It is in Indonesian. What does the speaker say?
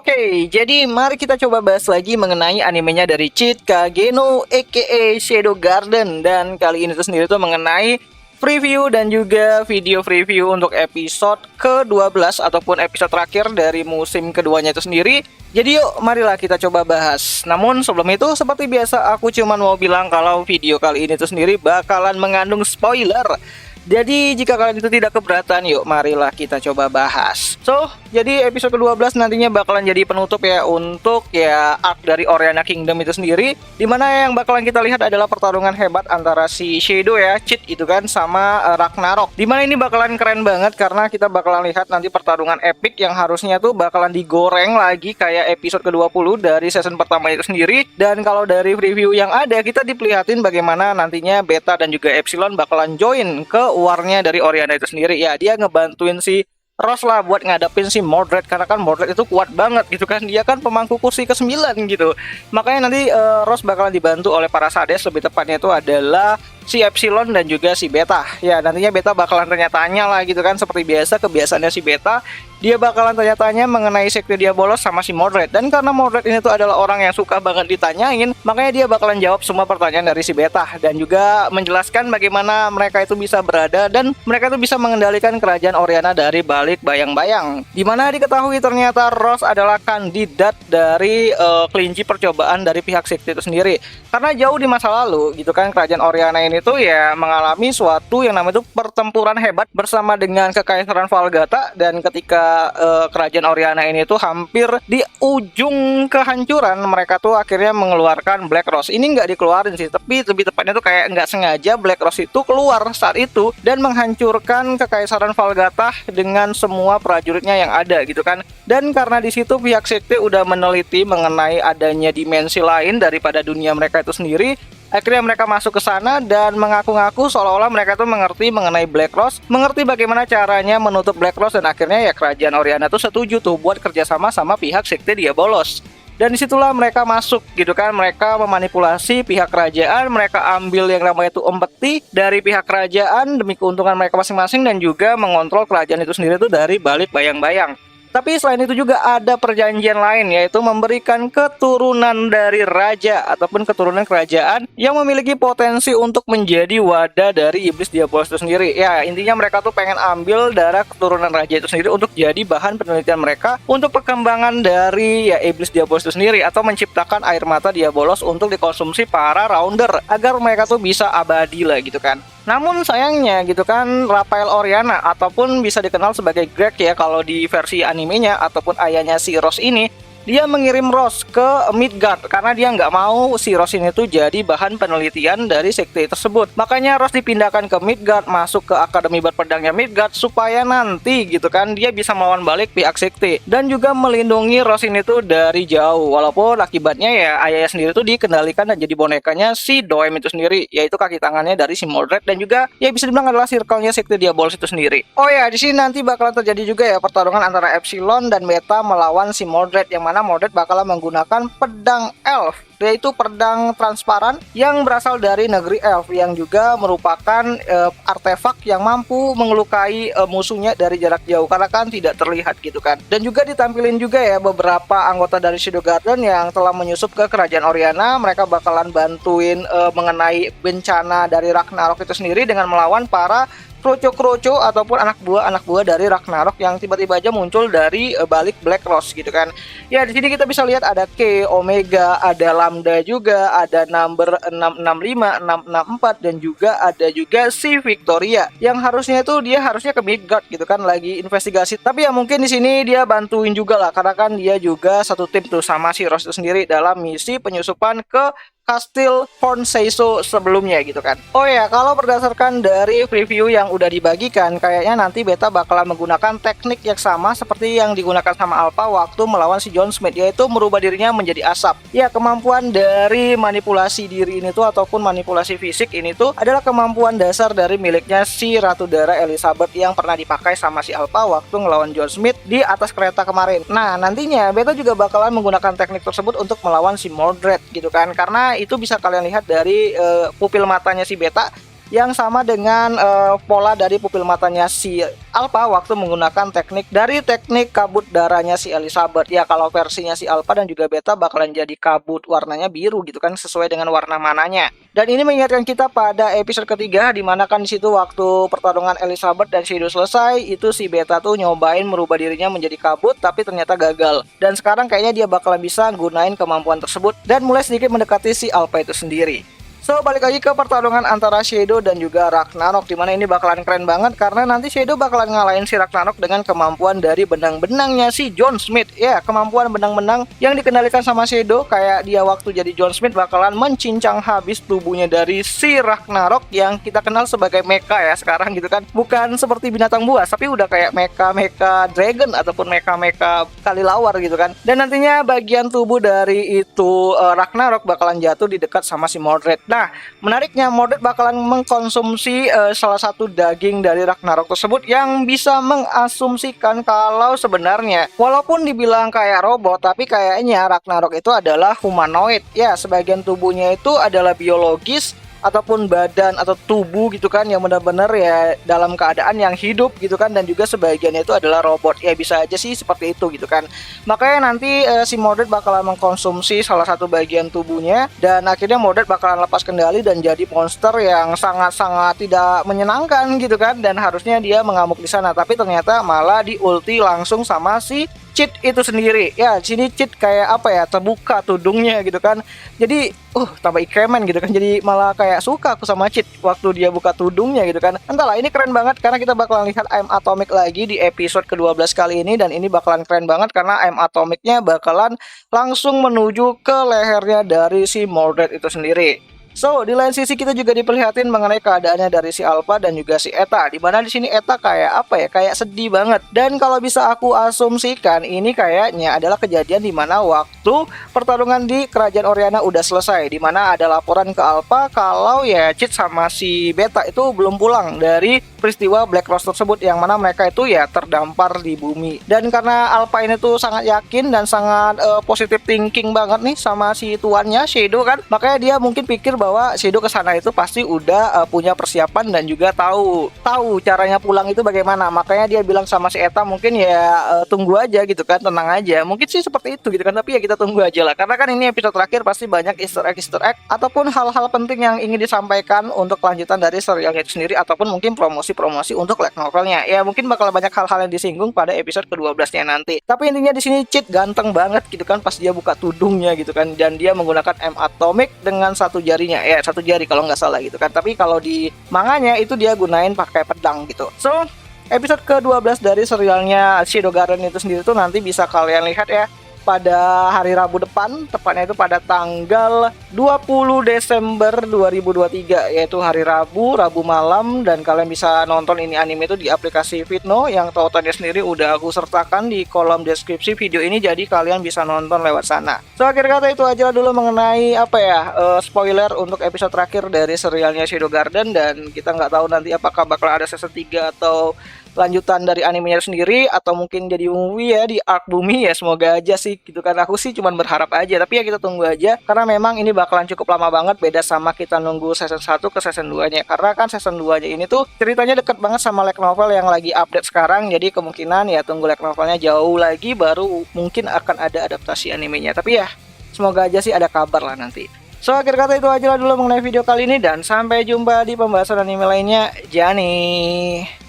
Oke, jadi mari kita coba bahas lagi mengenai animenya dari Cheat Kageno aka Shadow Garden. Dan kali ini tuh sendiri tuh mengenai preview dan juga video preview untuk episode ke-12 ataupun episode terakhir dari musim keduanya itu sendiri. Jadi yuk, marilah kita coba bahas. Namun sebelum itu, seperti biasa aku cuman mau bilang kalau video kali ini tuh sendiri bakalan mengandung spoiler. Jadi jika kalian itu tidak keberatan, yuk marilah kita coba bahas. So, jadi episode ke-12 nantinya bakalan jadi penutup ya untuk ya arc dari Oriana Kingdom itu sendiri, dimana yang bakalan kita lihat adalah pertarungan hebat antara si Shadow ya, Cheat itu kan, sama Ragnarok. Dimana ini bakalan keren banget karena kita bakalan lihat nanti pertarungan epic yang harusnya tuh bakalan digoreng lagi kayak episode ke-20 dari season pertama itu sendiri. Dan kalau dari review yang ada, kita diperlihatin bagaimana nantinya Beta dan juga Epsilon bakalan join ke warnya dari Oriana itu sendiri. Ya, dia ngebantuin si Ross lah buat ngadepin si Mordred, karena kan Mordred itu kuat banget gitu kan. Dia kan pemangku kursi ke-9 gitu. Makanya nanti Ross bakalan dibantu oleh para Sades, lebih tepatnya itu adalah si Epsilon dan juga si Beta. Ya, nantinya Beta bakalan tanya-tanya lah gitu kan, seperti biasa kebiasaannya si Beta. Dia bakalan tanya-tanya mengenai sekte Diabolos sama si Mordred. Dan karena Mordred ini tuh adalah orang yang suka banget ditanyain, makanya dia bakalan jawab semua pertanyaan dari si Beta. Dan juga menjelaskan bagaimana mereka itu bisa berada dan mereka itu bisa mengendalikan kerajaan Oriana dari balik bayang-bayang. Dimana diketahui ternyata Ross adalah kandidat dari kelinci percobaan dari pihak sekte itu sendiri. Karena jauh di masa lalu gitu kan, kerajaan Oriana ini tuh ya mengalami suatu yang namanya itu pertempuran hebat bersama dengan Kekaisaran Valgata. Dan ketika kerajaan Oriana ini tuh hampir di ujung kehancuran, mereka tuh akhirnya mengeluarkan Black Rose. Ini nggak dikeluarin sih, tapi lebih tepatnya tuh kayak nggak sengaja Black Rose itu keluar saat itu dan menghancurkan Kekaisaran Valgata dengan semua prajuritnya yang ada gitu kan. Dan karena di situ pihak sekte udah meneliti mengenai adanya dimensi lain daripada dunia mereka itu sendiri, akhirnya mereka masuk ke sana dan mengaku-ngaku seolah-olah mereka tuh mengerti mengenai Black Rose, mengerti bagaimana caranya menutup Black Rose, dan akhirnya ya kerajaan Oriana tuh setuju tuh buat kerjasama sama pihak sekte Diabolos. Dan disitulah mereka masuk gitu kan, mereka memanipulasi pihak kerajaan, mereka ambil yang namanya itu empati dari pihak kerajaan demi keuntungan mereka masing-masing dan juga mengontrol kerajaan itu sendiri tuh dari balik bayang-bayang. Tapi selain itu juga ada perjanjian lain, yaitu memberikan keturunan dari raja ataupun keturunan kerajaan yang memiliki potensi untuk menjadi wadah dari iblis Diabolos itu sendiri. Ya, intinya mereka tuh pengen ambil darah keturunan raja itu sendiri untuk jadi bahan penelitian mereka untuk perkembangan dari ya iblis Diabolos itu sendiri, atau menciptakan air mata Diabolos untuk dikonsumsi para rounder agar mereka tuh bisa abadi lah gitu kan. Namun sayangnya gitu kan, Raphael Oriana ataupun bisa dikenal sebagai Greg ya kalau di versi animenya, ataupun ayahnya si Ross ini, dia mengirim Ross ke Midgard karena dia nggak mau si Ross ini tuh jadi bahan penelitian dari sekte tersebut. Makanya Ross dipindahkan ke Midgard, masuk ke Akademi Berpedangnya Midgard, supaya nanti gitu kan dia bisa melawan balik pihak sekte dan juga melindungi Ross ini tuh dari jauh. Walaupun akibatnya ya ayahnya sendiri tuh dikendalikan dan jadi bonekanya si Doem itu sendiri, yaitu kaki tangannya dari si Mordred, dan juga ya bisa dibilang adalah circle-nya sekte Diabolos itu sendiri. Oh ya, di sini nanti bakalan terjadi juga ya pertarungan antara Epsilon dan Beta melawan si Mordred, yang mana Mordred bakalan menggunakan pedang elf, yaitu pedang transparan yang berasal dari negeri elf, yang juga merupakan artefak yang mampu mengelukai musuhnya dari jarak jauh karena kan tidak terlihat gitu kan. Dan juga ditampilin juga ya beberapa anggota dari Shadow Garden yang telah menyusup ke kerajaan Oriana. Mereka bakalan bantuin mengenai bencana dari Ragnarok itu sendiri dengan melawan para kroco-kroco ataupun anak buah dari Ragnarok yang tiba-tiba aja muncul dari balik Black Rose gitu kan. Ya, di sini kita bisa lihat ada K, Omega, ada Lambda juga, ada number 665, 664, dan juga ada juga si Victoria yang harusnya ke Midgard gitu kan, lagi investigasi. Tapi ya mungkin di sini dia bantuin juga lah karena kan dia juga satu tim tuh sama si Ross itu sendiri dalam misi penyusupan ke Kastil Hornseiso sebelumnya gitu kan. Oh ya, kalau berdasarkan dari preview yang udah dibagikan, kayaknya nanti Beta bakalan menggunakan teknik yang sama seperti yang digunakan sama Alpha waktu melawan si John Smith, yaitu merubah dirinya menjadi asap. Ya, kemampuan dari manipulasi diri ini tuh ataupun manipulasi fisik ini tuh adalah kemampuan dasar dari miliknya si Ratu Dara Elizabeth yang pernah dipakai sama si Alpha waktu ngelawan John Smith di atas kereta kemarin. Nah, nantinya Beta juga bakalan menggunakan teknik tersebut untuk melawan si Mordred gitu kan, karena itu bisa kalian lihat dari pupil matanya si Beta yang sama dengan pola dari pupil matanya si Alpha waktu menggunakan teknik kabut darahnya si Elizabeth. Ya kalau versinya si Alpha dan juga Beta bakalan jadi kabut warnanya biru gitu kan, sesuai dengan warna mananya. Dan ini mengingatkan kita pada episode ketiga, dimana kan disitu waktu pertarungan Elizabeth dan Shadow selesai, itu si Beta tuh nyobain merubah dirinya menjadi kabut tapi ternyata gagal. Dan sekarang kayaknya dia bakalan bisa gunain kemampuan tersebut dan mulai sedikit mendekati si Alpha itu sendiri. So, balik lagi ke pertarungan antara Shadow dan juga Ragnarok, dimana ini bakalan keren banget karena nanti Shadow bakalan ngalahin si Ragnarok dengan kemampuan dari benang-benangnya si John Smith. Ya, kemampuan benang-benang yang dikendalikan sama Shadow, kayak dia waktu jadi John Smith bakalan mencincang habis tubuhnya dari si Ragnarok yang kita kenal sebagai mecha ya sekarang gitu kan. Bukan seperti binatang buas, tapi udah kayak mecha dragon ataupun mecha kalilawar gitu kan. Dan nantinya bagian tubuh dari itu Ragnarok bakalan jatuh di dekat sama si Mordred. Nah, menariknya Mordred bakalan mengkonsumsi salah satu daging dari Ragnarok tersebut yang bisa mengasumsikan kalau sebenarnya walaupun dibilang kayak robot, tapi kayaknya Ragnarok itu adalah humanoid. Ya, sebagian tubuhnya itu adalah biologis ataupun badan atau tubuh gitu kan, yang benar-benar ya dalam keadaan yang hidup gitu kan, dan juga sebagiannya itu adalah robot. Ya bisa aja sih seperti itu gitu kan. Makanya nanti si Mordred bakalan mengkonsumsi salah satu bagian tubuhnya dan akhirnya Mordred bakalan lepas kendali dan jadi monster yang sangat-sangat tidak menyenangkan gitu kan, dan harusnya dia mengamuk di sana, tapi ternyata malah diulti langsung sama si Cid itu sendiri. Ya, sini Cid kayak apa ya, terbuka tudungnya gitu kan. Jadi, tambah ikemen gitu kan. Jadi malah kayak suka aku sama Cid waktu dia buka tudungnya gitu kan. Entahlah, ini keren banget karena kita bakalan lihat I'm Atomic lagi di episode ke-12 kali ini, dan ini bakalan keren banget karena I'm Atomicnya bakalan langsung menuju ke lehernya dari si Mordred itu sendiri. So, di lain sisi kita juga diperlihatin mengenai keadaannya dari si Alpha dan juga si Eta. Dimana di sini Eta kayak apa ya? Kayak sedih banget. Dan kalau bisa aku asumsikan, ini kayaknya adalah kejadian dimana waktu pertarungan di Kerajaan Oriana udah selesai. Dimana ada laporan ke Alpha kalau ya Cid sama si Beta itu belum pulang dari peristiwa Black Rose tersebut, yang mana mereka itu ya terdampar di bumi. Dan karena Alpha ini tuh sangat yakin dan sangat positive thinking banget nih sama si tuannya Shadow kan, makanya dia mungkin pikir bahwa Shadow kesana itu pasti udah punya persiapan dan juga tahu caranya pulang itu bagaimana. Makanya dia bilang sama si Eta mungkin ya tunggu aja gitu kan, tenang aja. Mungkin sih seperti itu gitu kan, tapi ya kita tunggu aja lah. Karena kan ini episode terakhir pasti banyak Easter egg ataupun hal-hal penting yang ingin disampaikan untuk kelanjutan dari serialnya itu sendiri, ataupun mungkin promosi untuk light novelnya. Ya mungkin bakal banyak hal-hal yang disinggung pada episode ke-12-nya nanti. Tapi intinya di sini Cid ganteng banget gitu kan pas dia buka tudungnya gitu kan, dan dia menggunakan M Atomic dengan satu jarinya. Ya satu jari kalau nggak salah gitu kan, tapi kalau di manganya itu dia gunain pakai pedang gitu. So, episode ke-12 dari serialnya Shadow Garden itu sendiri tuh nanti bisa kalian lihat ya pada hari Rabu depan, tepatnya itu pada tanggal 20 Desember 2023, yaitu hari Rabu malam. Dan kalian bisa nonton ini anime itu di aplikasi Vidno yang tautannya sendiri udah aku sertakan di kolom deskripsi video ini, jadi kalian bisa nonton lewat sana. So, akhir kata itu aja dulu mengenai apa ya, spoiler untuk episode terakhir dari serialnya Shadow Garden, dan kita nggak tahu nanti apakah bakal ada season 3 atau lanjutan dari animenya sendiri, atau mungkin jadi movie ya di arc bumi. Ya semoga aja sih gitu kan, aku sih cuman berharap aja, tapi ya kita tunggu aja karena memang ini bakalan cukup lama banget, beda sama kita nunggu season 1 ke season 2 nya, karena kan season 2 nya ini tuh ceritanya deket banget sama light novel yang lagi update sekarang. Jadi kemungkinan ya tunggu light novelnya jauh lagi baru mungkin akan ada adaptasi animenya, tapi ya semoga aja sih ada kabar lah nanti. So, akhir kata itu aja lah dulu mengenai video kali ini, dan sampai jumpa di pembahasan anime lainnya. Jani.